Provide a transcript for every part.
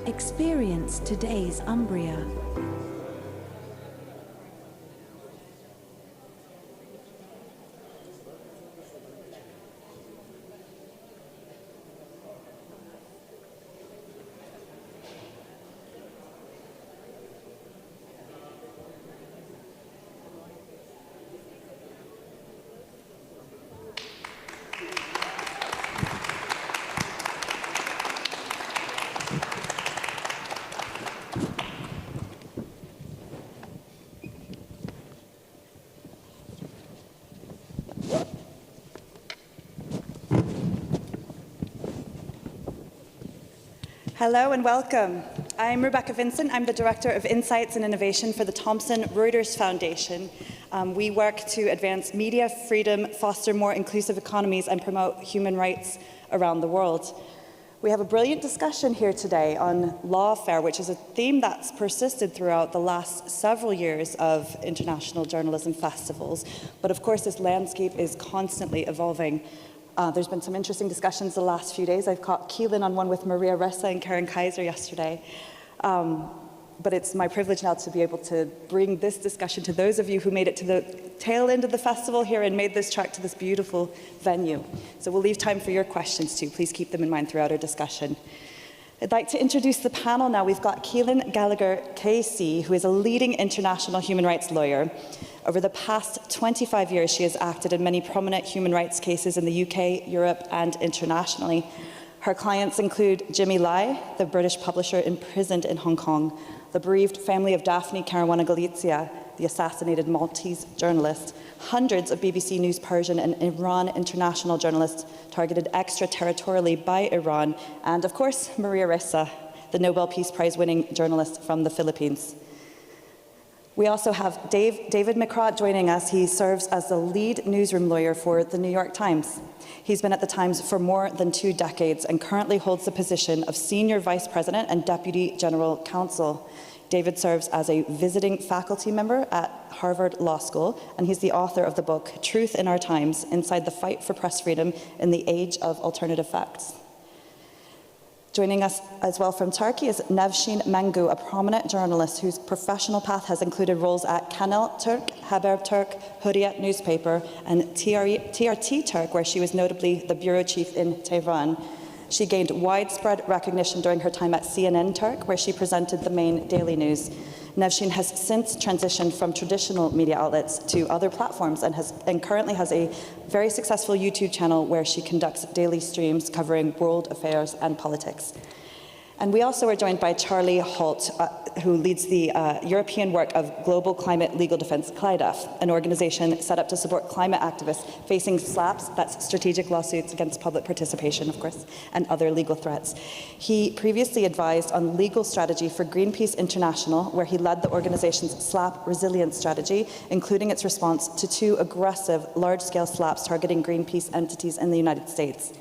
Experience today's Umbria. Hello and welcome. I'm Rebecca Vincent. I'm the Director of Insights and Innovation for the Thomson Reuters Foundation. We work to advance media freedom, foster more inclusive economies and promote human rights around the world. We have a brilliant discussion here today on lawfare, which is a theme that's persisted throughout the last several years of international journalism festivals. But of course, this landscape is constantly evolving. There's been some interesting discussions the last few days. I've caught Keelan on one with Maria Ressa and Karen Kaiser yesterday. But it's my privilege now to be able to bring this discussion to those of you who made it to the tail end of the festival here and made this trek to this beautiful venue. So we'll leave time for your questions too. Please keep them in mind throughout our discussion. I'd like to introduce the panel now. We've got Keelan Gallagher KC, who is a leading international human rights lawyer. Over the past 25 years, she has acted in many prominent human rights cases in the UK, Europe, and internationally. Her clients include Jimmy Lai, the British publisher imprisoned in Hong Kong, the bereaved family of Daphne Caruana Galizia, the assassinated Maltese journalist, hundreds of BBC News Persian and Iran international journalists targeted extraterritorially by Iran, and of course, Maria Ressa, the Nobel Peace Prize-winning journalist from the Philippines. We also have David McCraw joining us. He serves as the lead newsroom lawyer for the New York Times. He's been at the Times for more than 2 decades and currently holds the position of Senior Vice President and Deputy General Counsel. David serves as a visiting faculty member at Harvard Law School, and he's the author of the book Truth in Our Times: Inside the Fight for Press Freedom in the Age of Alternative Facts. Joining us as well from Turkey is Nevşin Mengu, a prominent journalist whose professional path has included roles at Kanal Türk, Haber Türk, Hürriyet newspaper, and TRT Türk, where she was notably the bureau chief in Tehran. She gained widespread recognition during her time at CNN Turk, where she presented the main daily news. Nevşin has since transitioned from traditional media outlets to other platforms and currently has a very successful YouTube channel where she conducts daily streams covering world affairs and politics. And we also are joined by Charlie Holt, who leads the European work of Global Climate Legal Defense, CLIDEF, an organization set up to support climate activists facing SLAPs, that's strategic lawsuits against public participation, of course, and other legal threats. He previously advised on legal strategy for Greenpeace International, where he led the organization's SLAP resilience strategy, including its response to 2 aggressive, large-scale SLAPs targeting Greenpeace entities in the United States.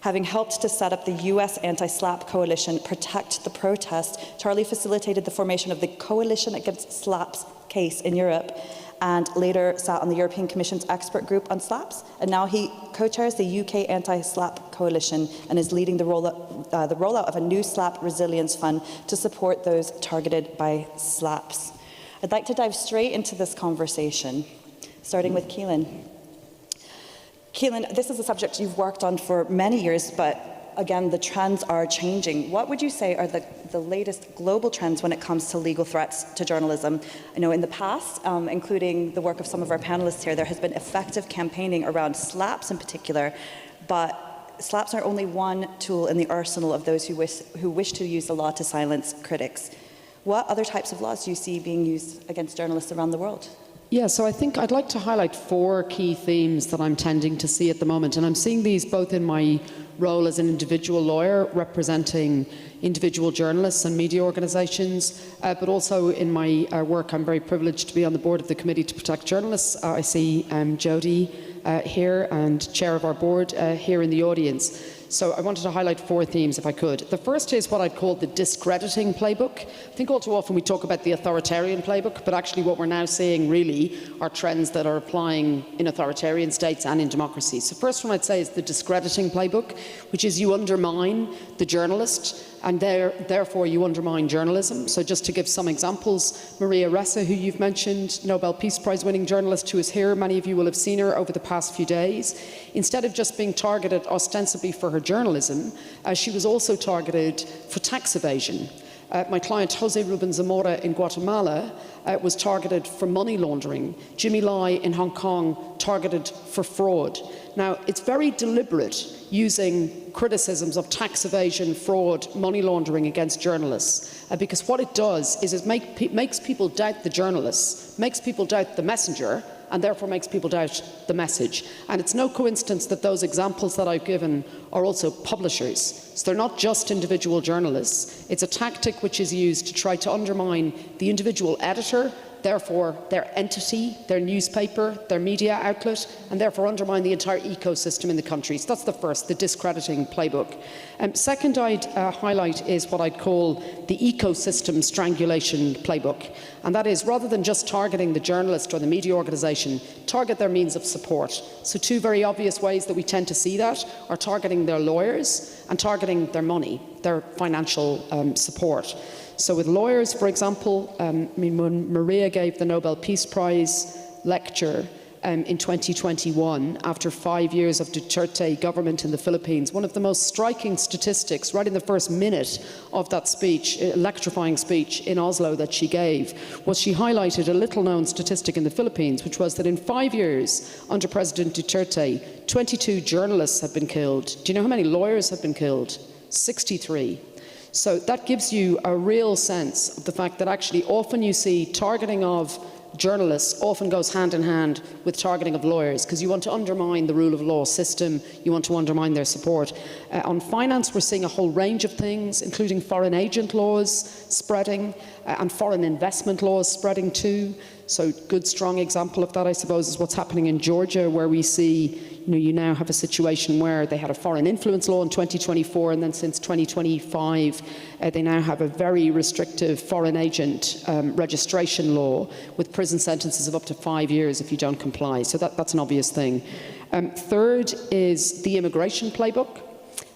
Having helped to set up the US anti-SLAP coalition Protect the Protest, Charlie facilitated the formation of the Coalition Against SLAPs case in Europe and later sat on the European Commission's expert group on SLAPs. And now he co-chairs the UK anti-SLAP coalition and is leading the rollout of a new SLAP resilience fund to support those targeted by SLAPs. I'd like to dive straight into this conversation, starting with Keelan. Keelan, this is a subject you've worked on for many years, but again, the trends are changing. What would you say are the latest global trends when it comes to legal threats to journalism? I know in the past, including the work of some of our panelists here, there has been effective campaigning around SLAPs in particular, but SLAPs are only one tool in the arsenal of those who wish to use the law to silence critics. What other types of laws do you see being used against journalists around the world? Yeah, so I think I'd like to highlight 4 key themes that I'm tending to see at the moment, and I'm seeing these both in my role as an individual lawyer representing individual journalists and media organisations, but also in my work. I'm very privileged to be on the board of the Committee to Protect Journalists. I see Jodie here and chair of our board here in the audience. So I wanted to highlight 4 themes, if I could. The first is what I'd call the discrediting playbook. I think all too often we talk about the authoritarian playbook, but actually what we're now seeing really are trends that are applying in authoritarian states and in democracies. So first one I'd say is the discrediting playbook, which is you undermine the journalist, and therefore you undermine journalism. So just to give some examples, Maria Ressa, who you've mentioned, Nobel Peace Prize winning journalist who is here, many of you will have seen her over the past few days. Instead of just being targeted ostensibly for her journalism, she was also targeted for tax evasion. My client Jose Ruben Zamora in Guatemala was targeted for money laundering. Jimmy Lai in Hong Kong targeted for fraud. Now, it's very deliberate using criticisms of tax evasion, fraud, money laundering against journalists, because what it does is it makes people doubt the journalists, makes people doubt the messenger, and therefore makes people doubt the message. And it's no coincidence that those examples that I've given are also publishers. So they're not just individual journalists. It's a tactic which is used to try to undermine the individual editor, therefore their entity, their newspaper, their media outlet, and therefore undermine the entire ecosystem in the country. So that's the first, the discrediting playbook. Second I'd highlight is what I'd call the ecosystem strangulation playbook. And that is, rather than just targeting the journalist or the media organisation, target their means of support. So 2 very obvious ways that we tend to see that are targeting their lawyers and targeting their money, their financial support. So with lawyers, for example, when Maria gave the Nobel Peace Prize lecture in 2021, after 5 years of Duterte government in the Philippines, one of the most striking statistics right in the first minute of that speech, electrifying speech in Oslo that she gave, was she highlighted a little-known statistic in the Philippines, which was that in 5 years under President Duterte, 22 journalists have been killed. Do you know how many lawyers have been killed? 63. So that gives you a real sense of the fact that actually often you see targeting of journalists often goes hand in hand with targeting of lawyers, because you want to undermine the rule of law system, you want to undermine their support. On finance, we're seeing a whole range of things, including foreign agent laws spreading and foreign investment laws spreading too. So good, strong example of that, I suppose, is what's happening in Georgia, where we see you now have a situation where they had a foreign influence law in 2024, and then since 2025, they now have a very restrictive foreign agent registration law with prison sentences of up to 5 years if you don't comply. So that's an obvious thing. Third is the immigration playbook.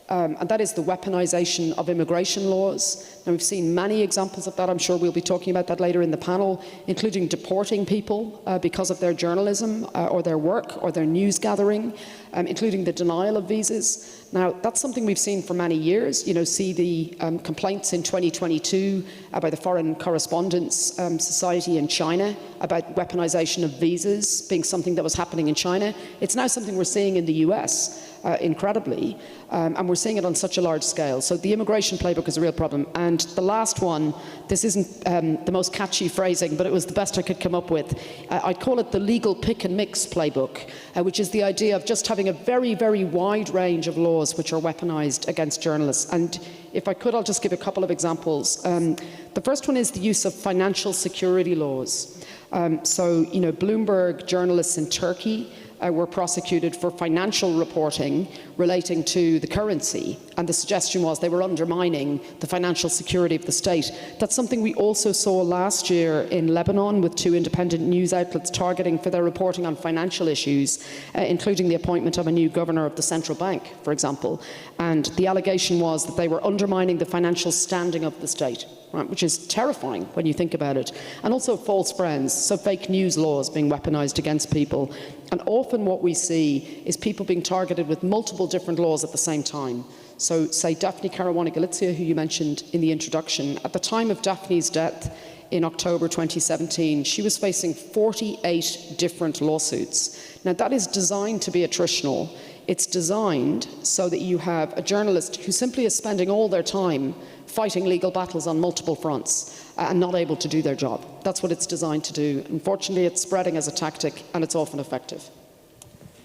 And that is the weaponisation of immigration laws. Now, we've seen many examples of that. I'm sure we'll be talking about that later in the panel, including deporting people because of their journalism or their work or their news gathering, including the denial of visas. Now, that's something we've seen for many years. See the complaints in 2022 by the Foreign Correspondents Society in China about weaponisation of visas being something that was happening in China. It's now something we're seeing in the US. Incredibly, and we're seeing it on such a large scale. So the immigration playbook is a real problem. And the last one, this isn't the most catchy phrasing, but it was the best I could come up with. I'd call it the legal pick and mix playbook, which is the idea of just having a very, very wide range of laws which are weaponised against journalists. And if I could, I'll just give a couple of examples. The first one is the use of financial security laws. Bloomberg journalists in Turkey were prosecuted for financial reporting relating to the currency, and the suggestion was they were undermining the financial security of the state. That's something we also saw last year in Lebanon with 2 independent news outlets targeting for their reporting on financial issues, including the appointment of a new governor of the central bank, for example. And the allegation was that they were undermining the financial standing of the state. Right, which is terrifying when you think about it. And also false friends, so fake news laws being weaponised against people. And often what we see is people being targeted with multiple different laws at the same time. So say Daphne Caruana Galizia, who you mentioned in the introduction, at the time of Daphne's death in October 2017, she was facing 48 different lawsuits. Now that is designed to be attritional. It's designed so that you have a journalist who simply is spending all their time fighting legal battles on multiple fronts and not able to do their job. That's what it's designed to do. Unfortunately, it's spreading as a tactic, and it's often effective.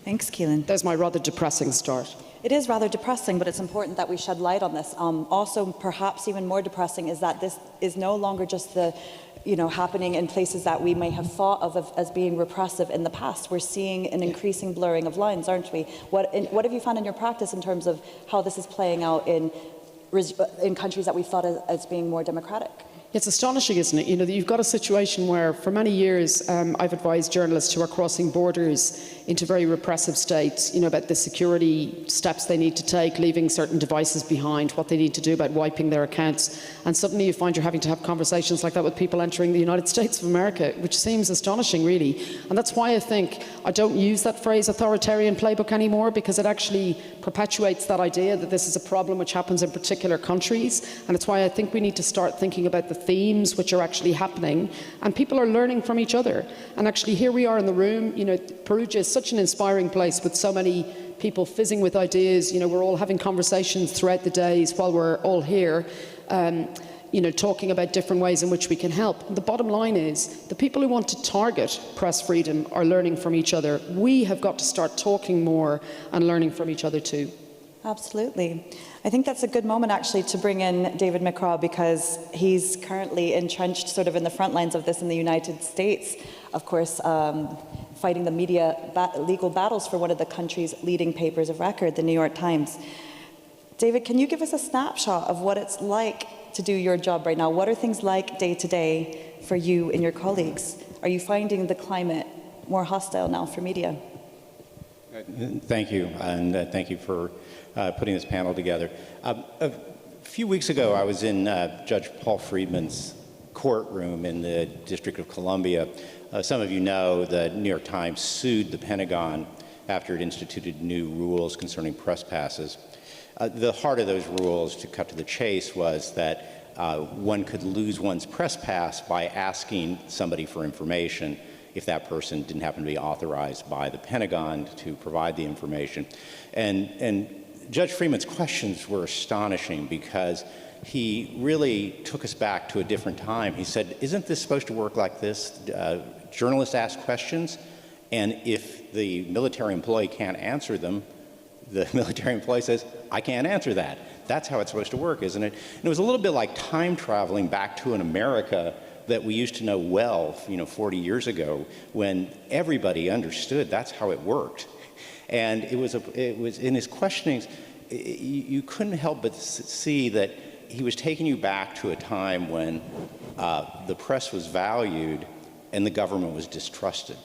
Thanks, Keelan. There's my rather depressing start. It is rather depressing, but it's important that we shed light on this. Also, perhaps even more depressing is that this is no longer just the happening in places that we may have thought of as being repressive in the past. We're seeing an increasing blurring of lines, aren't we? What have you found in your practice in terms of how this is playing out in countries that we thought as being more democratic? It's astonishing, isn't it? You've got a situation where for many years I've advised journalists who are crossing borders into very repressive states, about the security steps they need to take, leaving certain devices behind, what they need to do about wiping their accounts. And suddenly you find you're having to have conversations like that with people entering the United States of America, which seems astonishing, really. And that's why I think I don't use that phrase authoritarian playbook anymore, because it actually perpetuates that idea that this is a problem which happens in particular countries. And it's why I think we need to start thinking about the themes which are actually happening, and people are learning from each other. And actually here we are in the room, Perugia is such an inspiring place with so many people fizzing with ideas. We're all having conversations throughout the days while we're all here, talking about different ways in which we can help. And the bottom line is the people who want to target press freedom are learning from each other. We have got to start talking more and learning from each other too. Absolutely. I think that's a good moment actually to bring in David McCraw, because he's currently entrenched sort of in the front lines of this in the United States, of course, fighting the media legal battles for one of the country's leading papers of record, the New York Times. David, can you give us a snapshot of what it's like to do your job right now? What are things like day to day for you and your colleagues? Are you finding the climate more hostile now for media? Thank you, and thank you for putting this panel together. A few weeks ago, I was in Judge Paul Friedman's courtroom in the District of Columbia. Some of you know the New York Times sued the Pentagon after it instituted new rules concerning press passes. The heart of those rules, to cut to the chase, was that one could lose one's press pass by asking somebody for information if that person didn't happen to be authorized by the Pentagon to provide the information. And Judge Friedman's questions were astonishing, because he really took us back to a different time. He said, isn't this supposed to work like this? Journalists ask questions, and if the military employee can't answer them, the military employee says, I can't answer that. That's how it's supposed to work, isn't it? And it was a little bit like time traveling back to an America that we used to know well, 40 years ago, when everybody understood that's how it worked. And it was in his questionings, you couldn't help but see that he was taking you back to a time when the press was valued and the government was distrusted.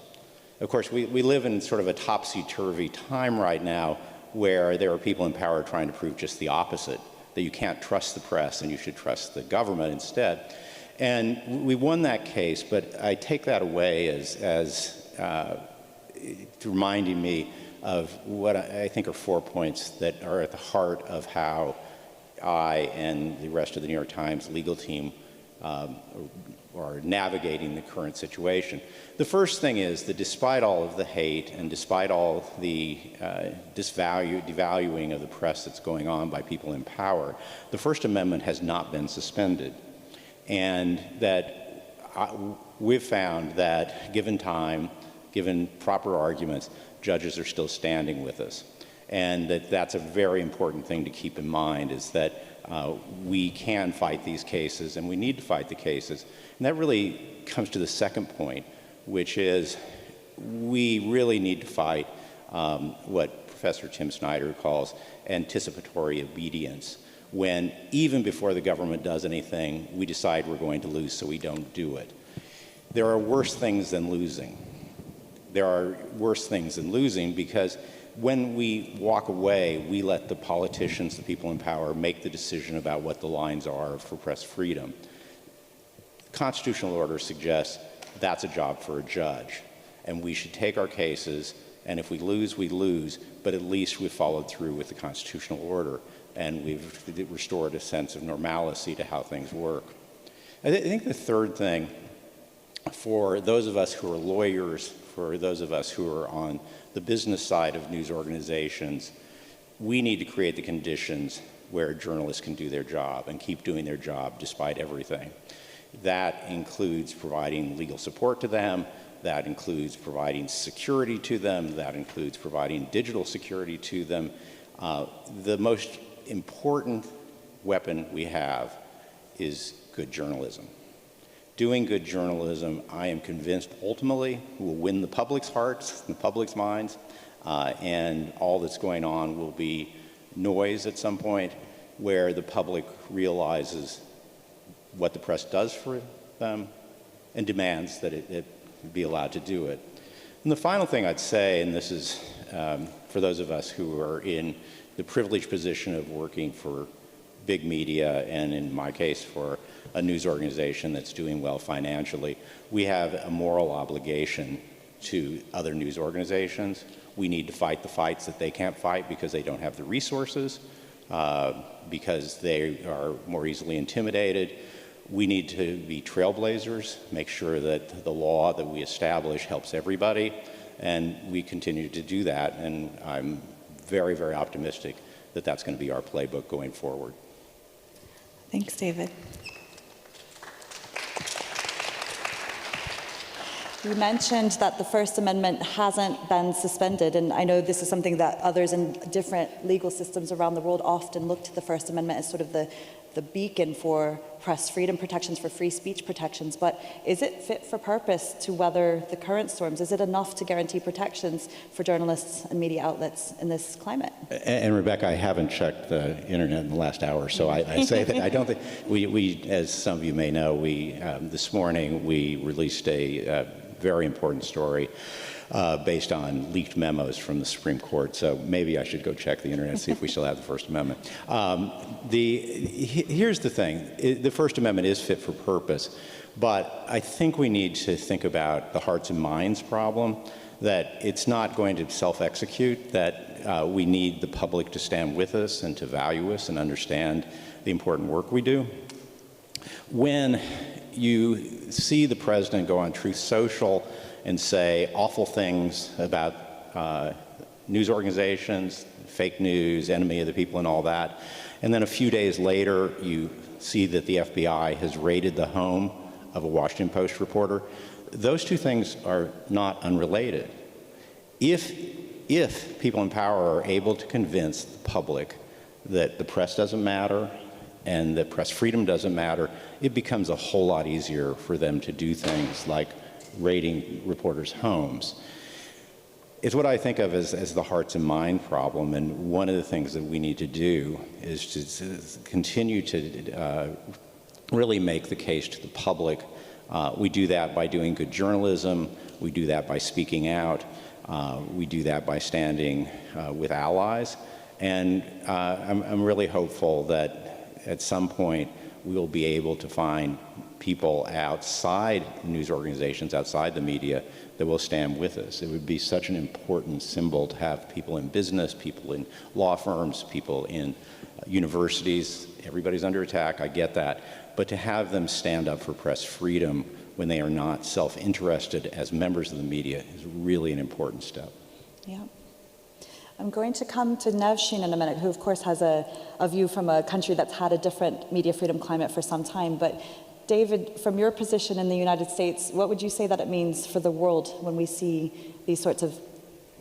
Of course, we live in sort of a topsy-turvy time right now, where there are people in power trying to prove just the opposite, that you can't trust the press and you should trust the government instead. And we won that case, but I take that away as reminding me of what I think are 4 points that are at the heart of how I and the rest of the New York Times legal team are navigating the current situation. The first thing is that despite all of the hate and despite all the devaluing of the press that's going on by people in power, the First Amendment has not been suspended. And that we've found that given time, given proper arguments, judges are still standing with us. And that's a very important thing to keep in mind, is that we can fight these cases and we need to fight the cases. And that really comes to the second point, which is we really need to fight what Professor Tim Snyder calls anticipatory obedience, when even before the government does anything, we decide we're going to lose, so we don't do it. There are worse things than losing. There are worse things than losing, because when we walk away, we let the politicians, the people in power, make the decision about what the lines are for press freedom. Constitutional order suggests that's a job for a judge, and we should take our cases, and if we lose, we lose, but at least we've followed through with the constitutional order, and we've restored a sense of normalcy to how things work. I think the third thing, for those of us who are lawyers, for those of us who are on the business side of news organizations, we need to create the conditions where journalists can do their job and keep doing their job despite everything. That includes providing legal support to them, that includes providing security to them, that includes providing digital security to them. The most important weapon we have is good journalism. doing good journalism, I am convinced ultimately will win the public's hearts, the public's minds, and all that's going on will be noise at some point where the public realizes what the press does for them and demands that it be allowed to do it. And the final thing I'd say, and this is for those of us who are in the privileged position of working for big media, and in my case for a news organization that's doing well financially, we have a moral obligation to other news organizations. We need to fight the fights that they can't fight because they don't have the resources, because they are more easily intimidated. We need to be trailblazers, make sure that the law that we establish helps everybody, and we continue to do that, and I'm very, very optimistic that that's going to be our playbook going forward. Thanks, David. You mentioned that the First Amendment hasn't been suspended, and I know this is something that others in different legal systems around the world often look to the First Amendment as sort of the beacon for press freedom protections, for free speech protections, but is it fit for purpose to weather the current storms? Is it enough to guarantee protections for journalists and media outlets in this climate? And Rebecca, I haven't checked the internet in the last hour, so I say that I don't think, we, as some of you may know, this morning we released a very important story based on leaked memos from the Supreme Court, so maybe I should go check the internet and see if we still have the First Amendment. Here's the thing, the First Amendment is fit for purpose, but I think we need to think about the hearts and minds problem, that it's not going to self-execute, that we need the public to stand with us and to value us and understand the important work we do. When you see the president go on Truth Social and say awful things about news organizations, fake news, enemy of the people and all that, and then a few days later you see that the FBI has raided the home of a Washington Post reporter, those two things are not unrelated. If people in power are able to convince the public that the press doesn't matter and that press freedom doesn't matter, it becomes a whole lot easier for them to do things like raiding reporters' homes. It's what I think of as the hearts and mind problem, and one of the things that we need to do is to continue to really make the case to the public. We do that by doing good journalism, we do that by speaking out, we do that by standing with allies, and I'm really hopeful that at some point we'll be able to find people outside news organizations, outside the media, that will stand with us. It would be such an important symbol to have people in business, people in law firms, people in universities. Everybody's under attack, I get that. But to have them stand up for press freedom when they are not self-interested as members of the media is really an important step. Yeah. I'm going to come to Nevshin in a minute, who of course has a view from a country that's had a different media freedom climate for some time. But David, from your position in the United States, what would you say that it means for the world when we see these sorts of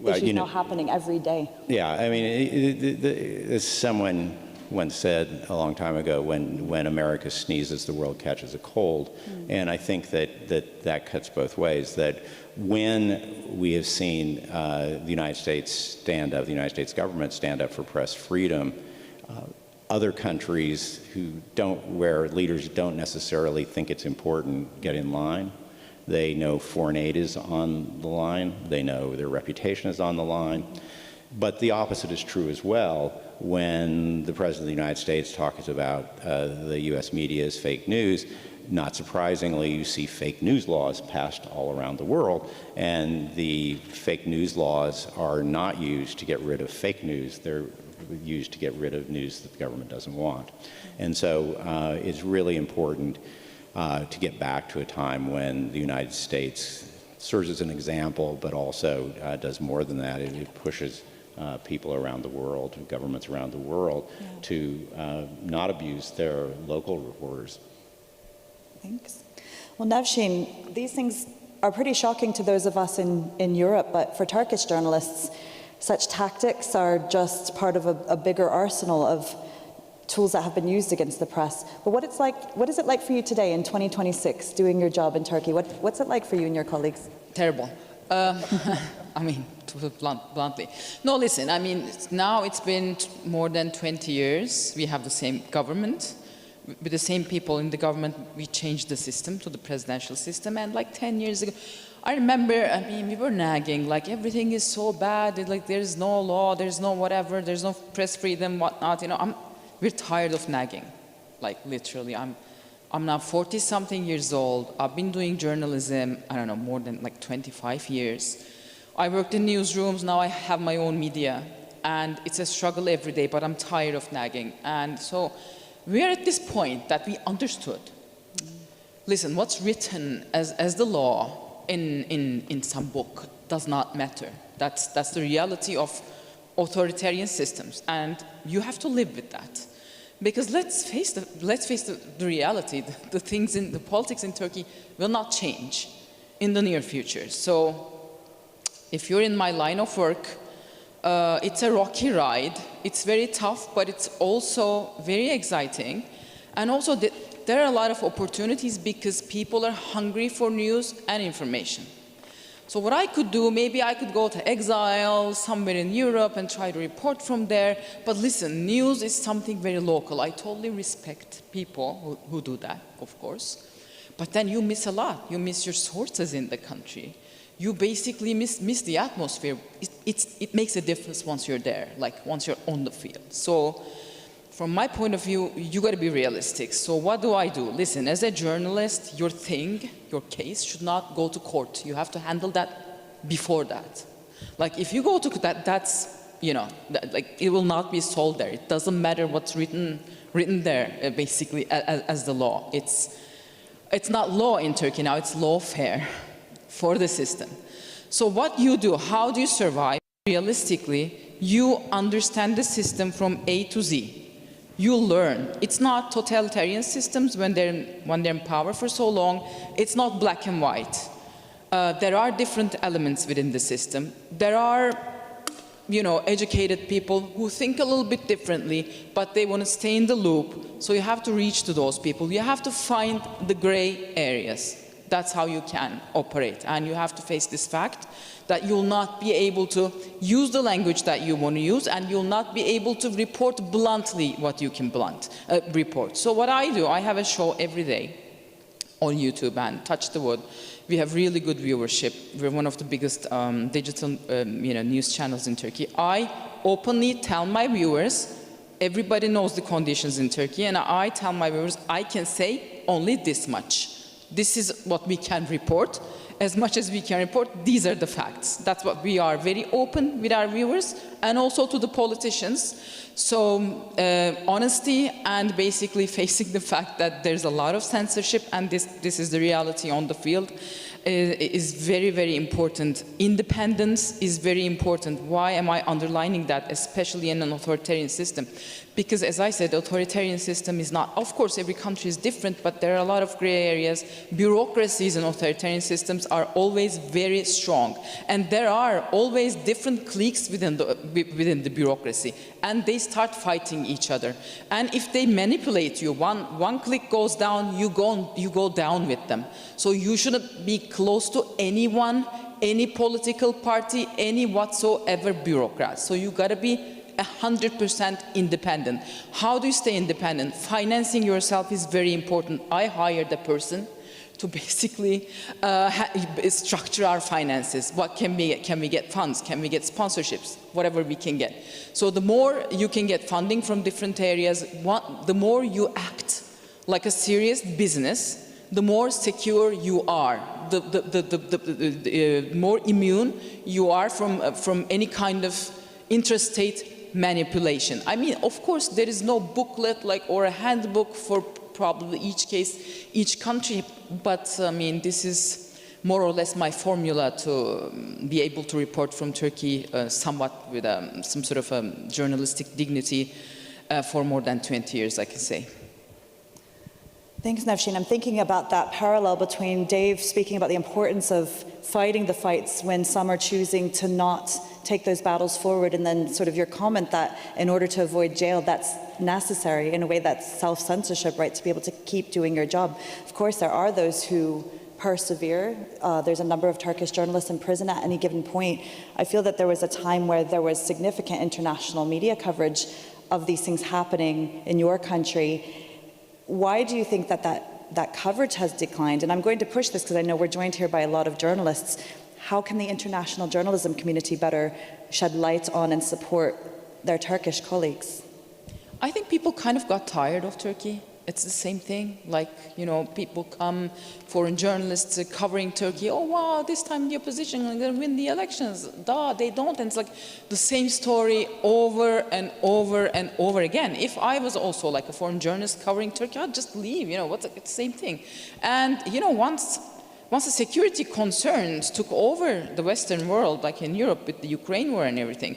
issues now happening every day? Yeah, I mean, as someone once said a long time ago, when America sneezes, the world catches a cold. And I think that cuts both ways, that when we have seen the United States government stand up for press freedom, other countries where leaders don't necessarily think it's important get in line. They know foreign aid is on the line. They know their reputation is on the line. But the opposite is true as well. When the President of the United States talks about the U.S. media as fake news, not surprisingly, you see fake news laws passed all around the world, and the fake news laws are not used to get rid of fake news. They're used to get rid of news that the government doesn't want. And so it's really important to get back to a time when the United States serves as an example, but also does more than that. It pushes people around the world, governments around the world, to not abuse their local reporters. Thanks. Well, Nevshin, these things are pretty shocking to those of us in Europe, but for Turkish journalists, such tactics are just part of a bigger arsenal of tools that have been used against the press. But what is it like for you today in 2026, doing your job in Turkey? What's it like for you and your colleagues? Terrible. I mean, to put it bluntly. No, listen, I mean, now it's been more than 20 years. We have the same government. With the same people in the government, we changed the system to the presidential system. And like 10 years ago, I remember, I mean, we were nagging, like everything is so bad, like there's no law, there's no whatever, there's no press freedom, whatnot, you know. We're tired of nagging, like literally. I'm now 40-something years old. I've been doing journalism, I don't know, more than like 25 years. I worked in newsrooms, now I have my own media. And it's a struggle every day, but I'm tired of nagging. And so we are at this point that we understood. Listen, what's written as the law in some book does not matter. That's the reality of authoritarian systems. And you have to live with that. Because let's face the reality, the things in the politics in Turkey will not change in the near future. So if you're in my line of work, it's a rocky ride. It's very tough, but it's also very exciting. And also there are a lot of opportunities because people are hungry for news and information. So what I could do, maybe I could go to exile somewhere in Europe and try to report from there. But listen, news is something very local. I totally respect people who do that, of course. But then you miss a lot. You miss your sources in the country. You basically miss the atmosphere. It makes a difference once you're there, like once you're on the field. So from my point of view, you got to be realistic. So what do I do? Listen, as a journalist, your case should not go to court. You have to handle that before that. Like if you go to that, that's, you know, like it will not be solved there. It doesn't matter what's written there, basically, as the law. It's not law in Turkey now, it's lawfare for the system. So what you do, how do you survive? Realistically, you understand the system from A to Z. You learn. It's not totalitarian systems when they're in power for so long. It's not black and white. There are different elements within the system. There are, you know, educated people who think a little bit differently, but they want to stay in the loop. So you have to reach to those people. You have to find the gray areas. That's how you can operate. And you have to face this fact that you'll not be able to use the language that you want to use, and you'll not be able to report bluntly what you can report. So what I do, I have a show every day on YouTube, and touch the wood, we have really good viewership. We're one of the biggest digital news channels in Turkey. I openly tell my viewers, everybody knows the conditions in Turkey, and I tell my viewers, I can say only this much. This is what we can report. As much as we can report, these are the facts. That's what we are, very open with our viewers and also to the politicians. So honesty and basically facing the fact that there's a lot of censorship, and this is the reality on the field, is very, very important. Independence is very important. Why am I underlining that, especially in an authoritarian system? Because, as I said, authoritarian system is not, of course, every country is different, but there are a lot of gray areas. Bureaucracies in authoritarian systems are always very strong. And there are always different cliques within the bureaucracy. And they start fighting each other. And if they manipulate you, one clique goes down, you go down with them. So you shouldn't be close to anyone, any political party, any whatsoever bureaucrat. So you gotta be 100% independent. How do you stay independent? Financing yourself is very important. I hired a person to basically structure our finances. What can we get? Can we get funds? Can we get sponsorships? Whatever we can get. So the more you can get funding from different areas, the more you act like a serious business, the more secure you are, the more immune you are from any kind of interstate manipulation. I mean, of course, there is no booklet or a handbook for probably each case, each country, but I mean, this is more or less my formula to be able to report from Turkey somewhat with some sort of journalistic dignity for more than 20 years, I can say. Thanks, Nevshin. I'm thinking about that parallel between Dave speaking about the importance of fighting the fights when some are choosing to not take those battles forward, and then sort of your comment that in order to avoid jail, that's necessary. In a way, that's self-censorship, right, to be able to keep doing your job. Of course, there are those who persevere. There's a number of Turkish journalists in prison at any given point. I feel that there was a time where there was significant international media coverage of these things happening in your country. Why do you think that coverage has declined? And I'm going to push this because I know we're joined here by a lot of journalists. How can the international journalism community better shed light on and support their Turkish colleagues? I think people kind of got tired of Turkey. It's the same thing, like, you know, people come, foreign journalists covering Turkey, oh wow, this time the opposition is going to win the elections. Duh, they don't. And it's like the same story over and over and over again. If I was also like a foreign journalist covering Turkey, I'd just leave, you know, it's the same thing. And, you know, once the security concerns took over the Western world, like in Europe with the Ukraine war and everything,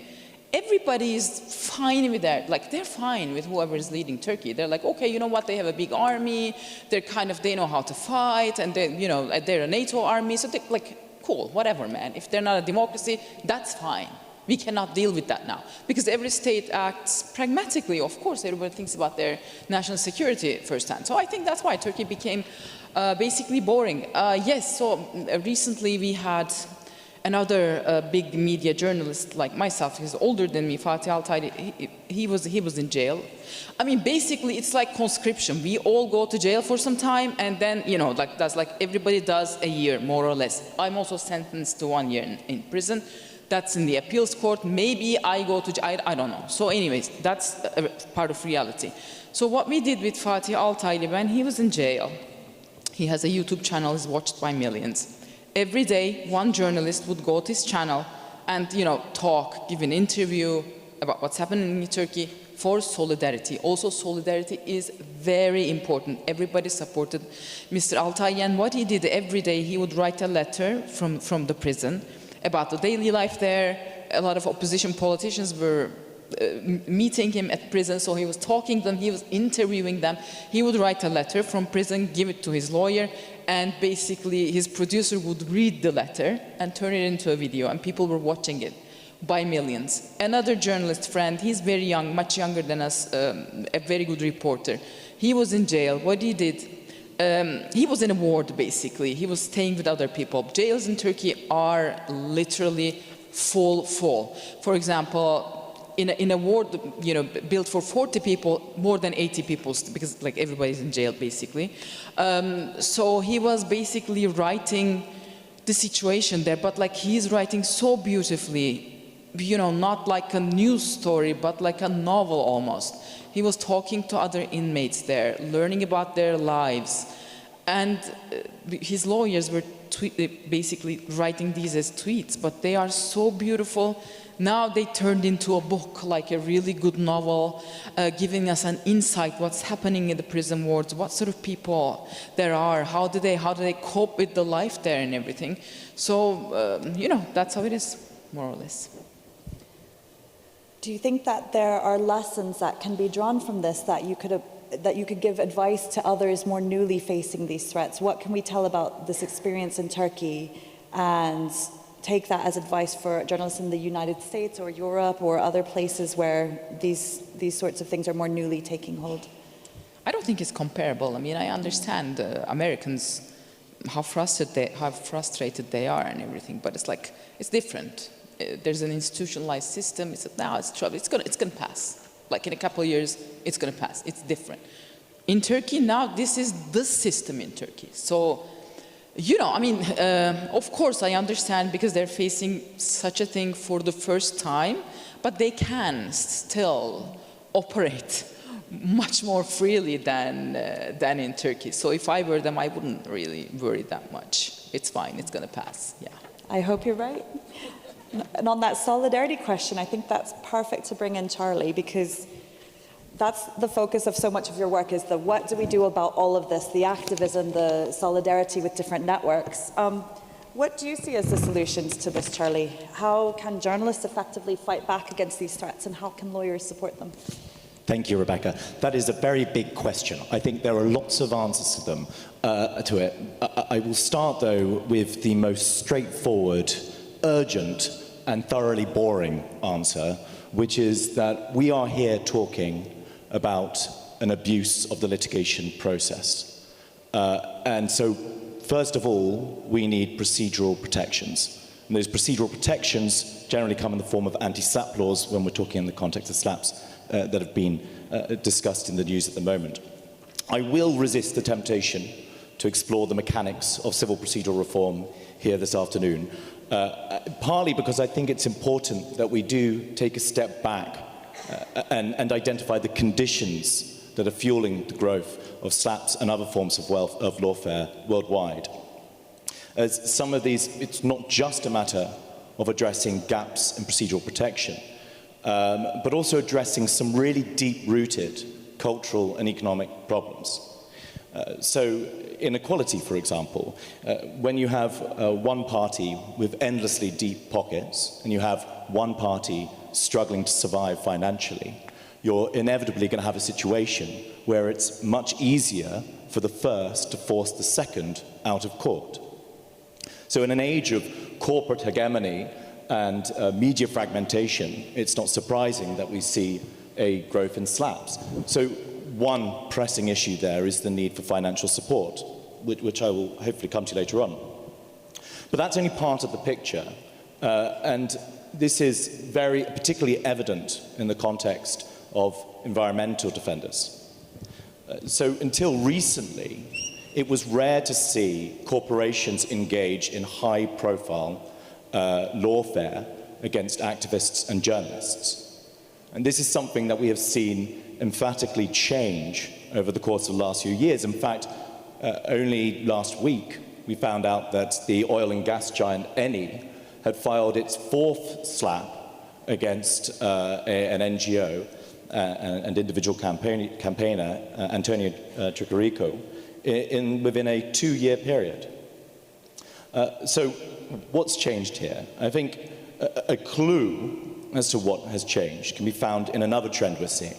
everybody is fine with that. Like, they're fine with whoever is leading Turkey. They're like, okay, you know what? They have a big army. They know how to fight, and they, you know, they're a NATO army. So they're like, cool, whatever, man. If they're not a democracy, that's fine. We cannot deal with that now, because every state acts pragmatically. Of course, everybody thinks about their national security firsthand. So I think that's why Turkey became basically boring. Yes. So recently we had another big media journalist like myself. He's older than me, Fatih Altaylı. He was in jail. I mean, basically, it's like conscription. We all go to jail for some time, and then, you know, like that's like everybody does a year, more or less. I'm also sentenced to 1 year in prison. That's in the appeals court. Maybe I go to jail. I don't know. So, anyways, that's a part of reality. So, what we did with Fatih Altaylı when he was in jail, he has a YouTube channel. He's watched by millions. Every day, one journalist would go to his channel and, you know, talk, give an interview about what's happening in Turkey for solidarity. Also, solidarity is very important. Everybody supported Mr. Altaylı, and what he did every day, he would write a letter from the prison about the daily life there. A lot of opposition politicians were meeting him at prison, so he was talking to them, he was interviewing them. He would write a letter from prison, give it to his lawyer, and basically his producer would read the letter and turn it into a video, and people were watching it by millions. Another journalist friend, he's very young, much younger than us, a very good reporter. He was in jail. What he did, he was in a ward, basically. He was staying with other people. Jails in Turkey are literally full. For example, in a ward, you know, built for 40 people, more than 80 people, because like everybody's in jail, basically. So he was basically writing the situation there, but like he's writing so beautifully, you know, not like a news story, but like a novel almost. He was talking to other inmates there, learning about their lives. And his lawyers were basically writing these as tweets, but they are so beautiful. Now they turned into a book, like a really good novel, giving us an insight what's happening in the prison wards, what sort of people there are, how do they cope with the life there and everything. So, you know, that's how it is, more or less. Do you think that there are lessons that can be drawn from this, that you could give advice to others more newly facing these threats? What can we tell about this experience in Turkey and take that as advice for journalists in the United States or Europe or other places where these sorts of things are more newly taking hold? I don't think it's comparable. I mean, I understand Americans, how frustrated they are and everything, but it's like, it's different. There's an institutionalized system. It's trouble. It's gonna pass. Like in a couple of years, it's gonna pass. It's different. In Turkey now, this is the system in Turkey. So, you know, I mean, of course I understand, because they're facing such a thing for the first time, but they can still operate much more freely than in Turkey. So if I were them, I wouldn't really worry that much. It's fine. It's gonna pass. Yeah. I hope you're right. And on that solidarity question, I think that's perfect to bring in Charlie, because that's the focus of so much of your work, is the what do we do about all of this, the activism, the solidarity with different networks. What do you see as the solutions to this, Charlie? How can journalists effectively fight back against these threats, and how can lawyers support them? Thank you, Rebecca. That is a very big question. I think there are lots of answers to them, to it. I will start, though, with the most straightforward, urgent, and thoroughly boring answer, which is that we are here talking about an abuse of the litigation process. And so, first of all, we need procedural protections. And those procedural protections generally come in the form of anti-SLAPP laws when we're talking in the context of SLAPPs that have been discussed in the news at the moment. I will resist the temptation to explore the mechanics of civil procedural reform here this afternoon, partly because I think it's important that we do take a step back and identify the conditions that are fueling the growth of SLAPPs and other forms of lawfare worldwide. As some of these, it's not just a matter of addressing gaps in procedural protection, but also addressing some really deep-rooted cultural and economic problems. So inequality, for example, when you have one party with endlessly deep pockets and you have one party struggling to survive financially, you're inevitably going to have a situation where it's much easier for the first to force the second out of court. So in an age of corporate hegemony and media fragmentation, it's not surprising that we see a growth in SLAPPs. So one pressing issue there is the need for financial support, which I will hopefully come to later on. But that's only part of the picture, and this is particularly evident in the context of environmental defenders. So until recently, it was rare to see corporations engage in high-profile lawfare against activists and journalists. And this is something that we have seen emphatically change over the course of the last few years. In fact, only last week, we found out that the oil and gas giant Eni had filed its fourth SLAPP against an NGO and individual campaigner, Antonio Tricarico, within a 2-year period. So what's changed here? I think a clue as to what has changed can be found in another trend we're seeing,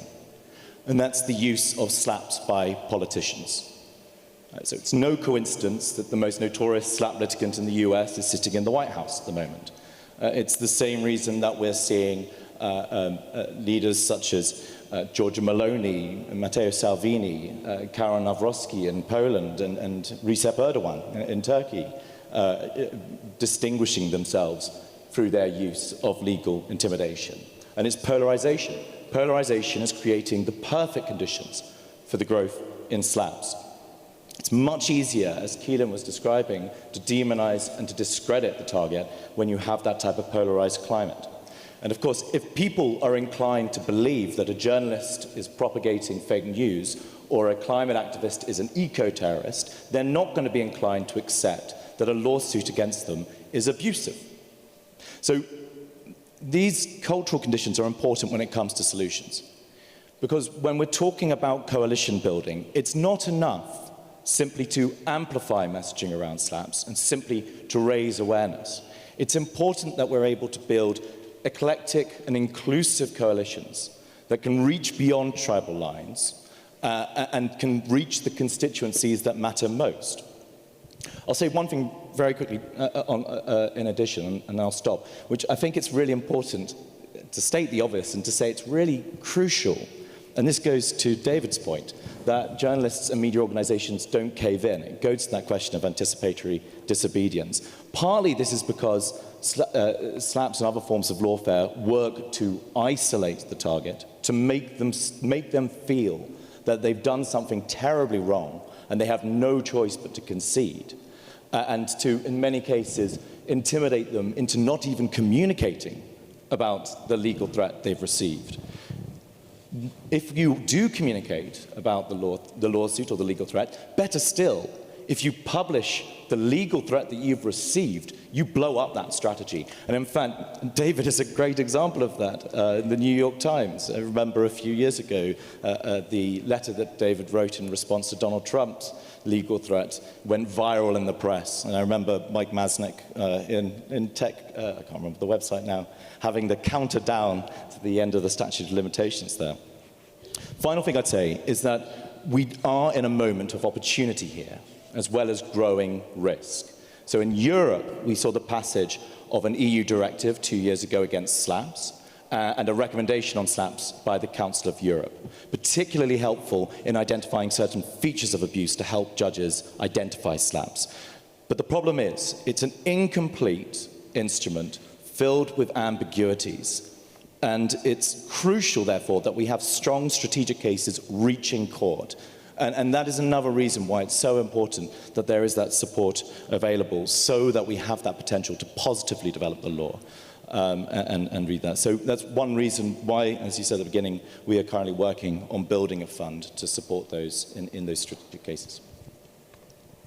and that's the use of SLAPPs by politicians. So it's no coincidence that the most notorious SLAPP litigant in the US is sitting in the White House at the moment. It's the same reason that we're seeing leaders such as Giorgia Meloni, Matteo Salvini, Karol Nawrocki in Poland, and Recep Erdogan in Turkey, distinguishing themselves through their use of legal intimidation. And it's polarization. Polarization is creating the perfect conditions for the growth in SLAPPs. It's much easier, as Keelan was describing, to demonize and to discredit the target when you have that type of polarized climate. And of course, if people are inclined to believe that a journalist is propagating fake news or a climate activist is an eco-terrorist, they're not going to be inclined to accept that a lawsuit against them is abusive. So these cultural conditions are important when it comes to solutions. Because when we're talking about coalition building, it's not enough simply to amplify messaging around SLAPPs and simply to raise awareness. It's important that we're able to build eclectic and inclusive coalitions that can reach beyond tribal lines and can reach the constituencies that matter most. I'll say one thing very quickly in addition, and I'll stop, which I think it's really important to state the obvious and to say it's really crucial, and this goes to David's point, that journalists and media organizations don't cave in. It goes to that question of anticipatory disobedience. Partly this is because SLAPPs and other forms of lawfare work to isolate the target, to make them feel that they've done something terribly wrong and they have no choice but to concede, and to, in many cases, intimidate them into not even communicating about the legal threat they've received. If you do communicate about the lawsuit or the legal threat, better still, if you publish the legal threat that you've received, you blow up that strategy. And in fact, David is a great example of that in the New York Times. I remember a few years ago, the letter that David wrote in response to Donald Trump's legal threat went viral in the press. And I remember Mike Masnick in tech, I can't remember the website now, having the counter down to the end of the statute of limitations there. Final thing I'd say is that we are in a moment of opportunity here, as well as growing risk. So in Europe, we saw the passage of an EU directive 2 years ago against slaps, and a recommendation on slaps by the Council of Europe, particularly helpful in identifying certain features of abuse to help judges identify slaps. But the problem is, it's an incomplete instrument filled with ambiguities. And it's crucial, therefore, that we have strong strategic cases reaching court. And that is another reason why it's so important that there is that support available, so that we have that potential to positively develop the law and read that. So that's one reason why, as you said at the beginning, we are currently working on building a fund to support those in those strategic cases.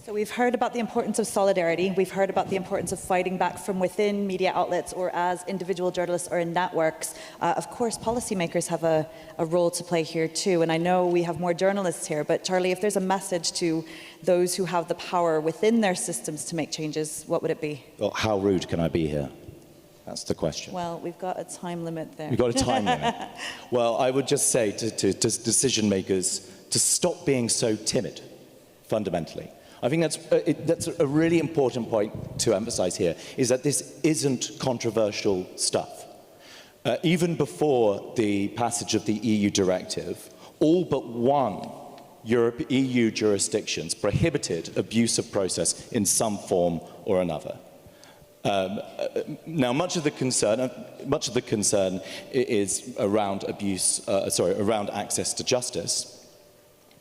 So we've heard about the importance of solidarity. We've heard about the importance of fighting back from within media outlets or as individual journalists or in networks. Of course, policymakers have a role to play here too. And I know we have more journalists here, but Charlie, if there's a message to those who have the power within their systems to make changes, what would it be? Well, how rude can I be here? That's the question. Well, we've got a time limit there. We've got a time limit. Well, I would just say to decision makers to stop being so timid, fundamentally. I think that's a really important point to emphasize here, is that this isn't controversial stuff. Even before the passage of the EU directive, all but one EU jurisdictions prohibited abuse of process in some form or another. Now, much of the concern is around around access to justice.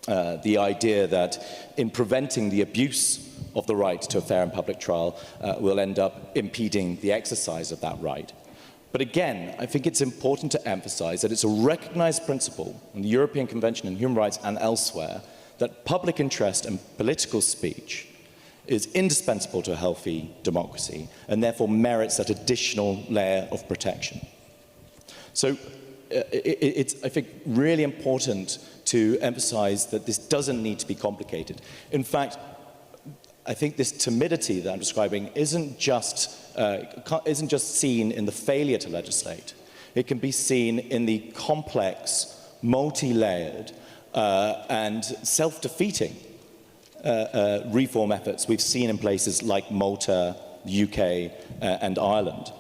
The idea that in preventing the abuse of the right to a fair and public trial will end up impeding the exercise of that right. But again, I think it's important to emphasize that it's a recognized principle in the European Convention on Human Rights and elsewhere that public interest and political speech is indispensable to a healthy democracy and therefore merits that additional layer of protection. So it's, I think, really important to emphasize that this doesn't need to be complicated. In fact, I think this timidity that I'm describing isn't just seen in the failure to legislate. It can be seen in the complex, multi-layered, and self-defeating reform efforts we've seen in places like Malta, the UK, and Ireland.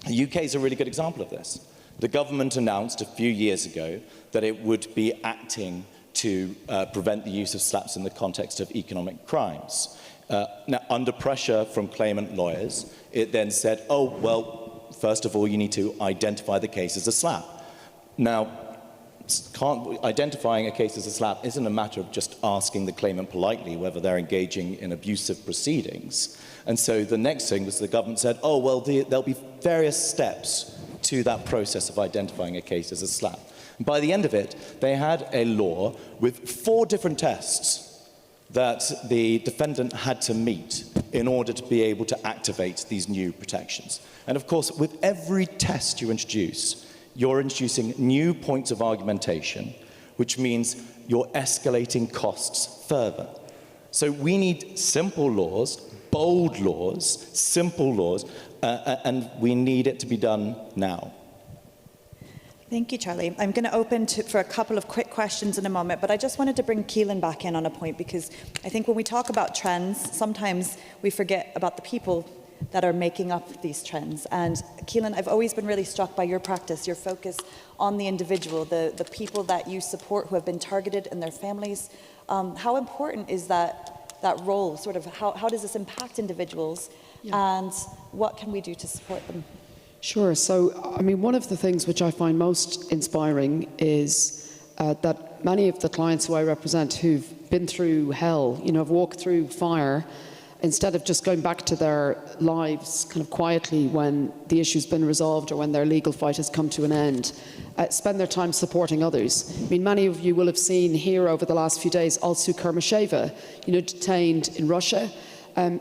The UK is a really good example of this. The government announced a few years ago that it would be acting to prevent the use of slaps in the context of economic crimes. Now, under pressure from claimant lawyers, it then said, oh, well, first of all, you need to identify the case as a slap. Now, identifying a case as a slap isn't a matter of just asking the claimant politely whether they're engaging in abusive proceedings. And so the next thing was the government said, oh, well, there'll be various steps to that process of identifying a case as a slap. And by the end of it, they had a law with 4 different tests that the defendant had to meet in order to be able to activate these new protections. And of course, with every test you introduce, you're introducing new points of argumentation, which means you're escalating costs further. So we need simple laws, bold laws, simple laws, and we need it to be done now. Thank you, Charlie. I'm going to open for a couple of quick questions in a moment, but I just wanted to bring Keelan back in on a point, because I think when we talk about trends, sometimes we forget about the people that are making up these trends. And Keelan, I've always been really struck by your practice, your focus on the individual, the people that you support who have been targeted and their families. How important is that role? Sort of how does this impact individuals? Yeah. And what can we do to support them? Sure. So, I mean, one of the things which I find most inspiring is that many of the clients who I represent who've been through hell, have walked through fire, instead of just going back to their lives kind of quietly when the issue's been resolved or when their legal fight has come to an end, spend their time supporting others. I mean, many of you will have seen here over the last few days Alsu Kurmasheva, detained in Russia.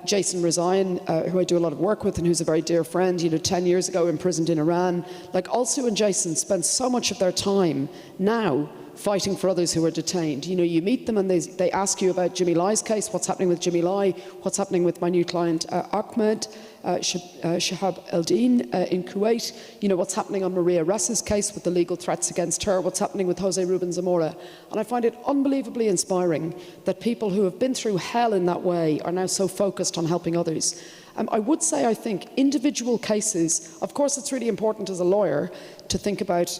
Jason Rezaian, who I do a lot of work with and who's a very dear friend, 10 years ago imprisoned in Iran. Like, Alsu and Jason spend so much of their time now fighting for others who are detained. You know, you meet them and they ask you about Jimmy Lai's case, what's happening with Jimmy Lai, what's happening with my new client Ahmed Shahab Eldin in Kuwait, you know, what's happening on Maria Ressa's case with the legal threats against her, what's happening with Jose Ruben Zamora. And I find it unbelievably inspiring that people who have been through hell in that way are now so focused on helping others. I would say, I think, individual cases, of course it's really important as a lawyer to think about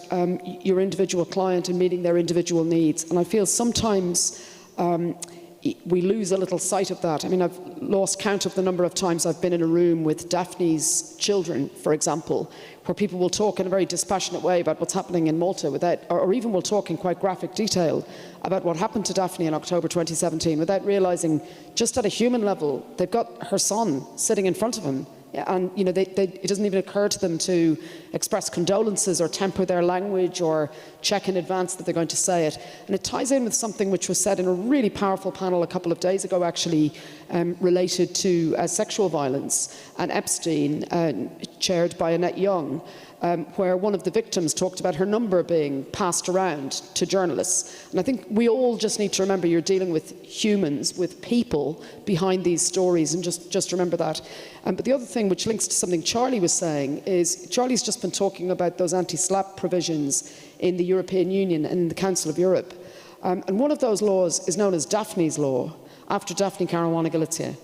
your individual client and meeting their individual needs. And I feel sometimes we lose a little sight of that. I mean, I've lost count of the number of times I've been in a room with Daphne's children, for example, where people will talk in a very dispassionate way about what's happening in Malta, without, or even will talk in quite graphic detail about what happened to Daphne in October 2017, without realising, just at a human level, they've got her son sitting in front of him. And you know, it doesn't even occur to them to express condolences or temper their language or check in advance that they're going to say it. And it ties in with something which was said in a really powerful panel a couple of days ago, actually, related to sexual violence and Epstein, chaired by Annette Young, where one of the victims talked about her number being passed around to journalists. And I think we all just need to remember you're dealing with humans, with people behind these stories, and just remember that. But the other thing which links to something Charlie was saying is, Charlie's just been talking about those anti-SLAPP provisions in the European Union and in the Council of Europe. And one of those laws is known as Daphne's Law, after Daphne Caruana Galizia.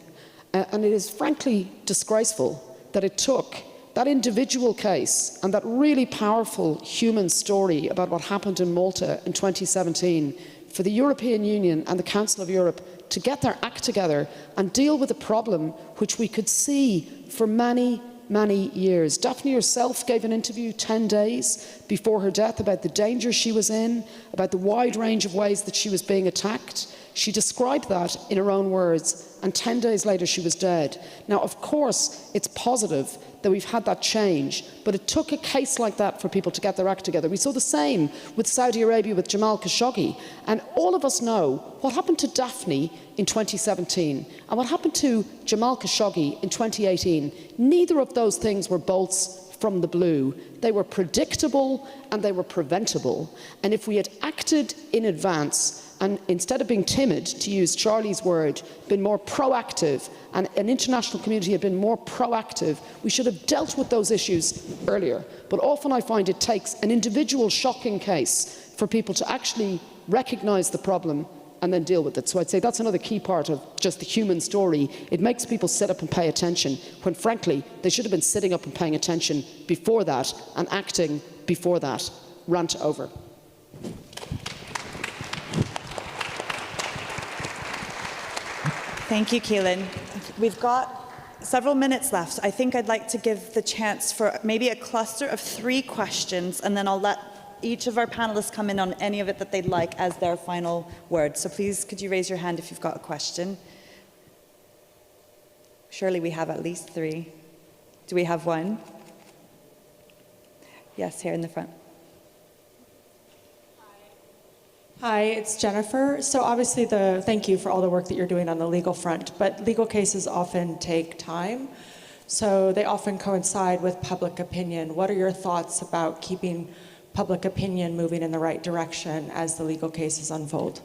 And it is frankly disgraceful that it took that individual case and that really powerful human story about what happened in Malta in 2017 for the European Union and the Council of Europe to get their act together and deal with a problem which we could see for many, many years. Daphne herself gave an interview 10 days before her death about the danger she was in, about the wide range of ways that she was being attacked. She described that in her own words, and 10 days later she was dead. Now, of course, it's positive that we've had that change, but it took a case like that for people to get their act together. We saw the same with Saudi Arabia, with Jamal Khashoggi, and all of us know what happened to Daphne in 2017 and what happened to Jamal Khashoggi in 2018. Neither of those things were bolts from the blue. They were predictable and they were preventable. And if we had acted in advance, and instead of being timid, to use Charlie's word, been more proactive, and an international community had been more proactive, we should have dealt with those issues earlier. But often I find it takes an individual shocking case for people to actually recognise the problem and then deal with it. So I'd say that's another key part of just the human story. It makes people sit up and pay attention, when frankly, they should have been sitting up and paying attention before that and acting before that. Rant over. Thank you, Keelan. We've got several minutes left. I think I'd like to give the chance for maybe a cluster of 3 questions, and then I'll let each of our panelists come in on any of it that they'd like as their final word. So please, could you raise your hand if you've got a question? Surely we have at least 3. Do we have 1? Yes, here in the front. Hi, it's Jennifer. So obviously thank you for all the work that you're doing on the legal front, but legal cases often take time. So they often coincide with public opinion. What are your thoughts about keeping public opinion moving in the right direction as the legal cases unfold?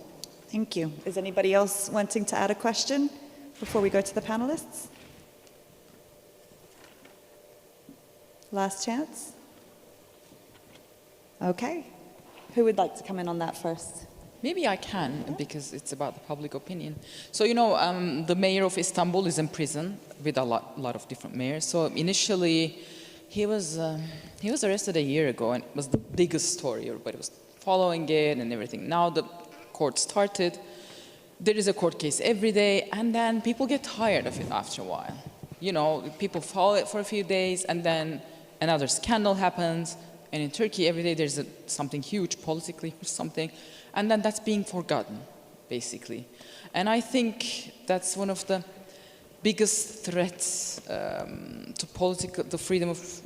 Thank you. Is anybody else wanting to add a question before we go to the panelists? Last chance? Okay. Who would like to come in on that first? Maybe I can, because it's about the public opinion. So, you know, the mayor of Istanbul is in prison with a lot of different mayors. So initially, he was arrested a year ago, and it was the biggest story. Everybody was following it and everything. Now the court started. There is a court case every day, and then people get tired of it after a while. You know, people follow it for a few days, and then another scandal happens. And in Turkey, every day there's something huge politically or something, and then that's being forgotten, basically. And I think that's one of the biggest threats to the freedom of,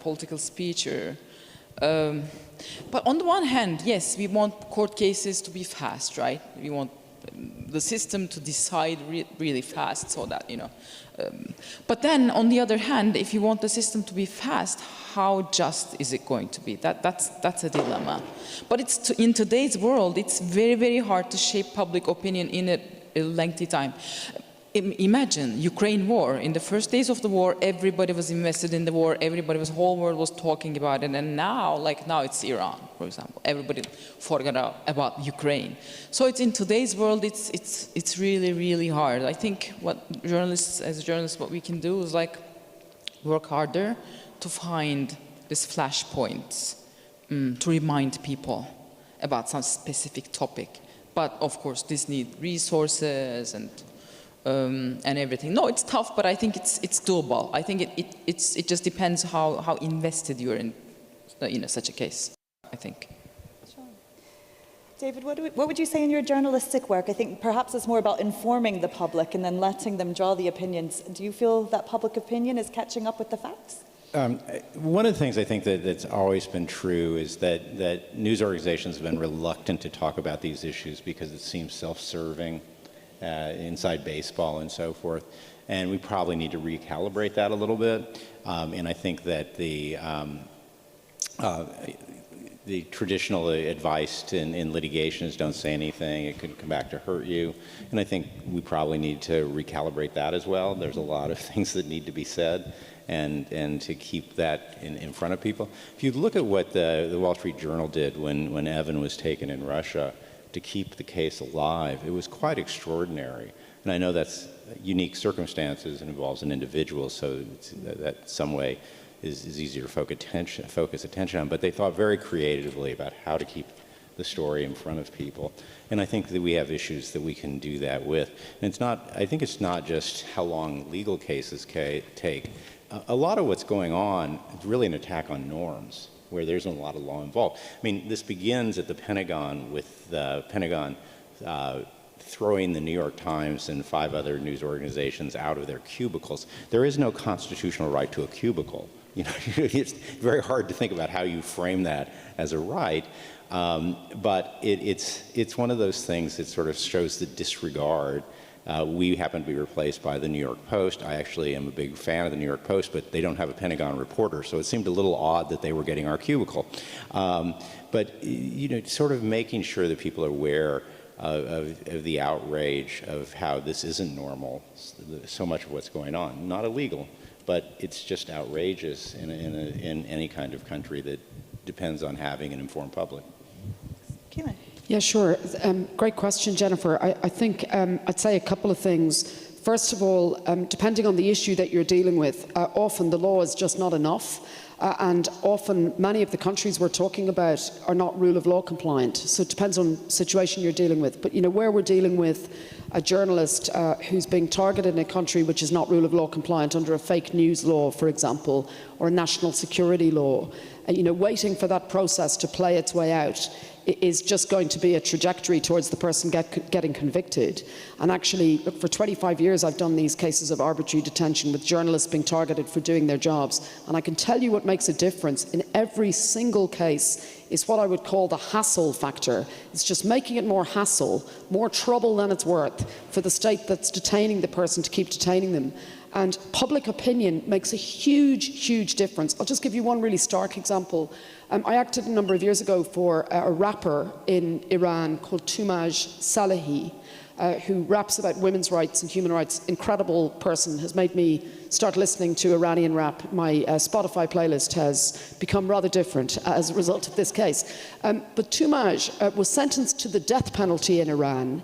political speech. But on the one hand, yes, we want court cases to be fast, right? We want the system to decide really fast, so that, you know. But then, on the other hand, if you want the system to be fast, how just is it going to be? That's a dilemma. But in today's world, it's very, very hard to shape public opinion in a lengthy time. Imagine Ukraine war. In the first days of the war, everybody was invested in the war. Whole world was talking about it. And now, now it's Iran, for example. Everybody forgot about Ukraine. So in today's world, it's really, really hard. I think as journalists, what we can do is work harder to find these flashpoints to remind people about some specific topic. But of course, this needs resources and everything. No, it's tough, but I think it's doable. I think it just depends how invested you're in such a case, I think. Sure. David, what would you say in your journalistic work? I think perhaps it's more about informing the public and then letting them draw the opinions. Do you feel that public opinion is catching up with the facts? One of the things I think that's always been true is that news organizations have been reluctant to talk about these issues because it seems self-serving. Inside baseball and so forth, and we probably need to recalibrate that a little bit. And I think that the traditional advice in litigation is don't say anything; it could come back to hurt you. And I think we probably need to recalibrate that as well. There's a lot of things that need to be said, and to keep that in front of people. If you look at what the Wall Street Journal did when Evan was taken in Russia, to keep the case alive, it was quite extraordinary. And I know that's unique circumstances and involves an individual, so that some way is easier to focus attention on. But they thought very creatively about how to keep the story in front of people. And I think that we have issues that we can do that with. And I think it's not just how long legal cases take. A lot of what's going on is really an attack on norms, where there's a lot of law involved. I mean, this begins at the Pentagon with the Pentagon throwing the New York Times and 5 other news organizations out of their cubicles. There is no constitutional right to a cubicle. You know, it's very hard to think about how you frame that as a right, but it's one of those things that sort of shows the disregard. We happen to be replaced by the New York Post. I actually am a big fan of the New York Post, but they don't have a Pentagon reporter, so it seemed a little odd that they were getting our cubicle. But you know, sort of making sure that people are aware of the outrage of how this isn't normal, so much of what's going on. Not illegal, but it's just outrageous in any kind of country that depends on having an informed public. Keelan. Yeah, sure. Great question, Jennifer. I think I'd say a couple of things. First of all, depending on the issue that you're dealing with, often the law is just not enough. And often many of the countries we're talking about are not rule of law compliant. So it depends on the situation you're dealing with. But you know, where we're dealing with a journalist who's being targeted in a country which is not rule of law compliant under a fake news law, for example, or a national security law, you know, waiting for that process to play its way out is just going to be a trajectory towards the person getting convicted. And actually, look, for 25 years I've done these cases of arbitrary detention with journalists being targeted for doing their jobs. And I can tell you what makes a difference in every single case is what I would call the hassle factor. It's just making it more hassle, more trouble than it's worth for the state that's detaining the person to keep detaining them. And public opinion makes a huge, huge difference. I'll just give you one really stark example. I acted a number of years ago for a rapper in Iran called Tumaj Salehi, who raps about women's rights and human rights. Incredible person, has made me start listening to Iranian rap. My Spotify playlist has become rather different as a result of this case. But Tumaj was sentenced to the death penalty in Iran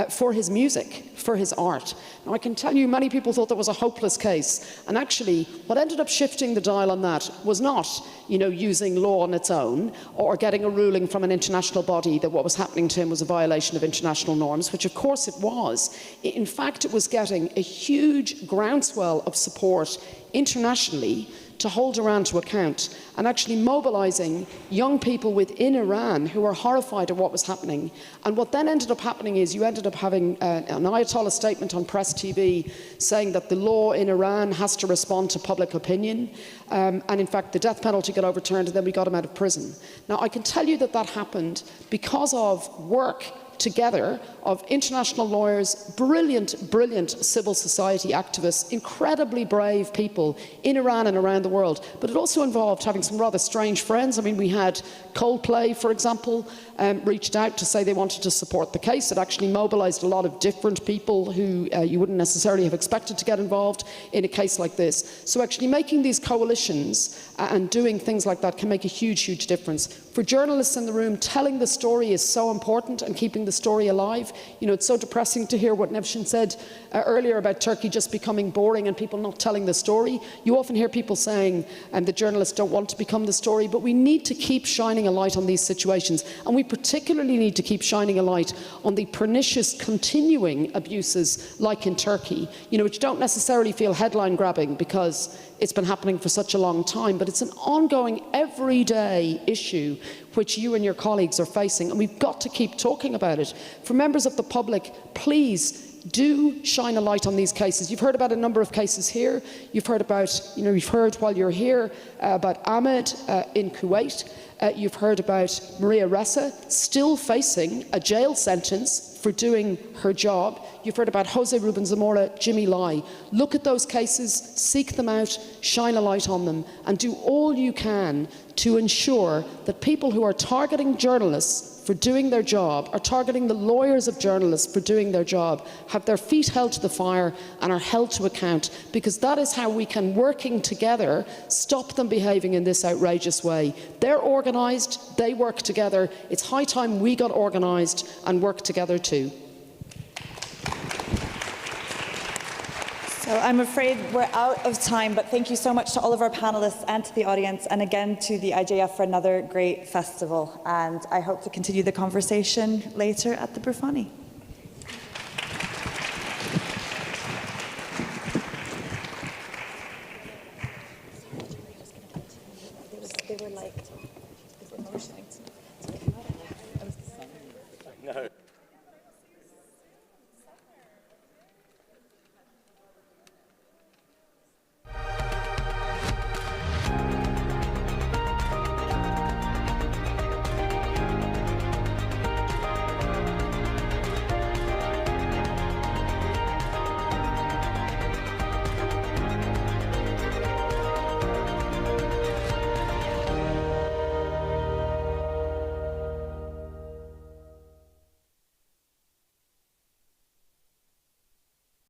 for his music, for his art. Now, I can tell you many people thought that was a hopeless case. And actually, what ended up shifting the dial on that was not, you know, using law on its own or getting a ruling from an international body that what was happening to him was a violation of international norms, which of course it was. In fact, it was getting a huge groundswell of support internationally to hold Iran to account and actually mobilizing young people within Iran who were horrified at what was happening. And what then ended up happening is you ended up having an Ayatollah statement on Press TV saying that the law in Iran has to respond to public opinion. And in fact, the death penalty got overturned and then we got him out of prison. Now, I can tell you that that happened because of work together of international lawyers, brilliant, brilliant civil society activists, incredibly brave people in Iran and around the world. But it also involved having some rather strange friends. I mean, we had Coldplay, for example, reached out to say they wanted to support the case. It actually mobilised a lot of different people who you wouldn't necessarily have expected to get involved in a case like this. So actually making these coalitions and doing things like that can make a huge, huge difference. For journalists in the room, telling the story is so important and keeping the story alive. You know, it's so depressing to hear what Nevşin said earlier about Turkey just becoming boring and people not telling the story. You often hear people saying that journalists don't want to become the story, but we need to keep shining a light on these situations. And we particularly need to keep shining a light on the pernicious continuing abuses like in Turkey, you know, which don't necessarily feel headline grabbing because it's been happening for such a long time, but it's an ongoing, everyday issue which you and your colleagues are facing, and we've got to keep talking about it. For members of the public, please do shine a light on these cases. You've heard about a number of cases here. You've heard about, you know, you've heard while you're here about Ahmed in Kuwait. You've heard about Maria Ressa still facing a jail sentence for doing her job. You've heard about Jose Ruben Zamora, Jimmy Lai. Look at those cases, seek them out, shine a light on them, and do all you can to ensure that people who are targeting journalists for doing their job, are targeting the lawyers of journalists for doing their job, have their feet held to the fire and are held to account, because that is how we can, working together, stop them behaving in this outrageous way. They're organised, they work together. It's high time we got organised and worked together too. So I'm afraid we're out of time, but thank you so much to all of our panellists and to the audience, and again to the IJF for another great festival. And I hope to continue the conversation later at the Brufani. They were like, emotional. No.